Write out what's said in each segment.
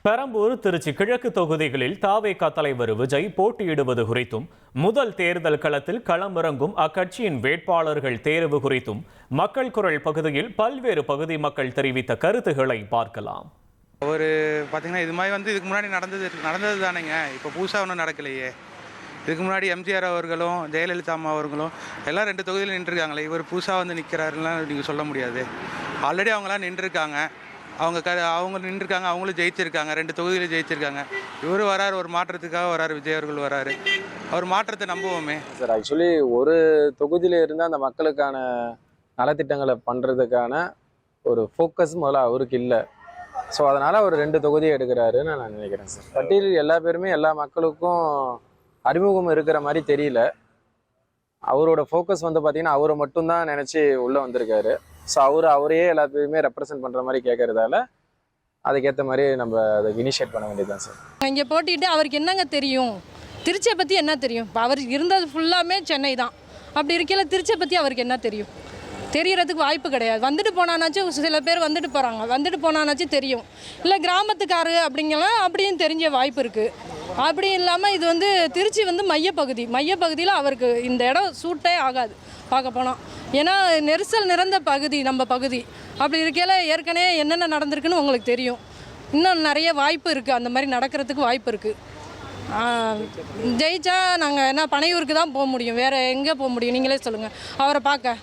பெரம்பூர், திருச்சி கிழக்கு தொகுதிகளில் தாவேகா தலைவர் விஜய் போட்டியிடுவது குறித்தும், முதல் தேர்தல் களத்தில் களமிறங்கும் அக்கட்சியின் வேட்பாளர்கள் தேர்வு குறித்தும் மக்கள் குரல் பகுதியில் பல்வேறு பகுதி மக்கள் தெரிவித்த கருத்துக்களை பார்க்கலாம். ஒரு பார்த்தீங்கன்னா இது மாதிரி இதுக்கு முன்னாடி நடந்தது தானேங்க. இப்போ புதுசாக ஒன்றும் நடக்கலையே. இதுக்கு முன்னாடி எம்ஜிஆர் அவர்களும் ஜெயலலிதா அம்மா அவர்களும் எல்லாம் 2 தொகுதியில் நின்றுருக்காங்களே. இவர் புதுசாக நிற்கிறாருலாம் நீங்கள் சொல்ல முடியாது. ஆல்ரெடி அவங்களாம் நின்றுருக்காங்க. அவங்க நின்றுருக்காங்க, அவங்களும் ஜெயிச்சிருக்காங்க, 2 தொகுதியில் ஜெயிச்சிருக்காங்க. இவர் வராரு, ஒரு மாற்றத்துக்காக வராரு, விஜய் அவர்கள் வராரு. அவர் மாற்றத்தை நம்புவோமே சார். ஆக்சுவலி ஒரு தொகுதியில் இருந்து அந்த மக்களுக்கான நலத்திட்டங்களை பண்ணுறதுக்கான ஒரு ஃபோக்கஸ் முதல்ல அவருக்கு இல்லை. ஸோ அதனால் அவர் 2 தொகுதியை எடுக்கிறாருன்னு நான் நினைக்கிறேன் சார். பட்டியலில் எல்லா பேருமே எல்லா மக்களுக்கும் அறிமுகம் இருக்கிற மாதிரி தெரியல. அவரோட ஃபோக்கஸ் பார்த்தீங்கன்னா அவரை மட்டும்தான் நினச்சி உள்ளே வந்திருக்காரு. ஸோ அவரையே எல்லாத்தையுமே ரெப்ரசன்ட் பண்ணுற மாதிரி கேட்கறதால அதுக்கேற்ற மாதிரி நம்ம அதை இனிஷியேட் பண்ண வேண்டியதுதான் சார். இங்கே போட்டிட்டு அவருக்கு என்னங்க தெரியும்? திருச்சியை பற்றி என்ன தெரியும்? இப்போ அவர் இருந்தது ஃபுல்லாமே சென்னை தான். அப்படி இருக்கையில் திருச்சியை பற்றி அவருக்கு என்ன தெரியும்? தெரியறதுக்கு வாய்ப்பு கிடையாது. வந்துட்டு போனானாச்சும் சில பேர் வந்துட்டு போகிறாங்க, வந்துட்டு போனானாச்சும் தெரியும். இல்லை கிராமத்துக்காரு அப்படிங்கலாம் அப்படியும் தெரிஞ்ச வாய்ப்பு இருக்குது. அப்படி இல்லாமல் இது திருச்சி மையப்பகுதியில் அவருக்கு இந்த இடம் சூட்டே ஆகாது பார்க்க போனால். ஏன்னா நெரிசல் நிறைந்த பகுதி நம்ம பகுதி. அப்படி இருக்கையில் ஏற்கனவே என்னென்ன நடந்திருக்குன்னு உங்களுக்கு தெரியும். இன்னும் நிறைய வாய்ப்பு இருக்குது, அந்த மாதிரி நடக்கிறதுக்கு வாய்ப்பு இருக்குது. ஜெயிச்சா நாங்கள் என்ன பனையூருக்கு தான் போக முடியும், வேறு எங்கே போக முடியும்? நீங்களே சொல்லுங்கள். அவரை பார்க்க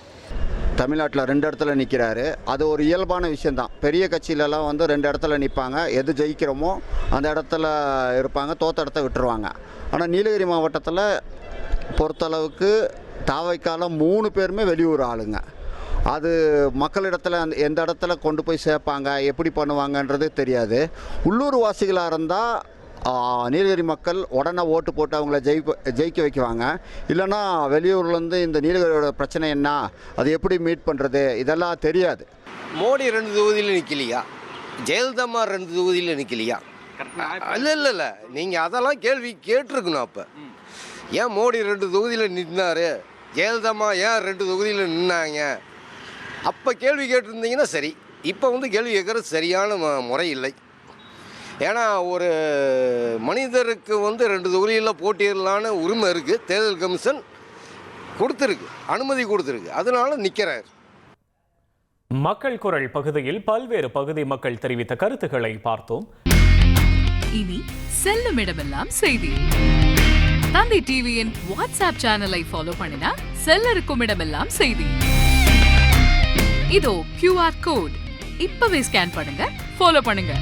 தமிழ்நாட்டில் 2 இடத்துல நிற்கிறாரு. அது ஒரு இயல்பான விஷயந்தான். பெரிய கட்சியிலலாம் 2 இடத்துல நிற்பாங்க. எது ஜெயிக்கிறோமோ அந்த இடத்துல இருப்பாங்க, தோத்த இடத்த விட்டுருவாங்க. ஆனால் நீலகிரி மாவட்டத்தில் பொறுத்தளவுக்கு தாவைக்கால 3 பேருமே வெளியூர் ஆளுங்க. அது மக்களிடத்தில் எந்த இடத்துல கொண்டு போய் சேர்ப்பாங்க, எப்படி பண்ணுவாங்கன்றது தெரியாது. உள்ளூர் வாசிகளாக இருந்தால் நீலகிரி மக்கள் உடனே ஓட்டு போட்டு அவங்கள ஜெயிக்க வைக்குவாங்க. இல்லைன்னா வெளியூர்லேருந்து இந்த நீலகிரியோட பிரச்சனை என்ன, அது எப்படி மீட் பண்ணுறது, இதெல்லாம் தெரியாது. மோடி 2 தொகுதியில் நிற்கலையா? ஜெயலலிதா 2 தொகுதியில் நிற்கலையா? இல்லை நீங்கள் அதெல்லாம் கேள்வி கேட்டிருக்கணும். அப்போ ஏன் மோடி 2 தொகுதியில் நின்னார், ஜெயலலிதா ஏன் 2 தொகுதியில் நின்னாங்க, அப்போ கேள்வி கேட்டிருந்தீங்கன்னா சரி. இப்போ கேள்வி கேட்குறது சரியான முறை இல்லை. ஏன்னா ஒரு மனிதருக்கு 2 தொகுதியில் போட்டியிடலான்னு உரிமை இருக்குது. தேர்தல் கமிஷன் கொடுத்துருக்கு, அனுமதி கொடுத்துருக்கு. அதனால நிற்கிறார். மக்கள் குரல் பகுதியில் பல்வேறு பகுதி மக்கள் தெரிவித்த கருத்துக்களை பார்த்தோம். இனி செல்லும் இடமெல்லாம் செய்தி. தந்தி டிவியின் வாட்ஸ்அப் சேனலை ஃபாலோ பண்ணினா செல்ல இருக்கும் இடமெல்லாம் செய்தி. இதோ QR கோட் இப்பவே ஸ்கேன் பண்ணுங்க, ஃபாலோ பண்ணுங்க.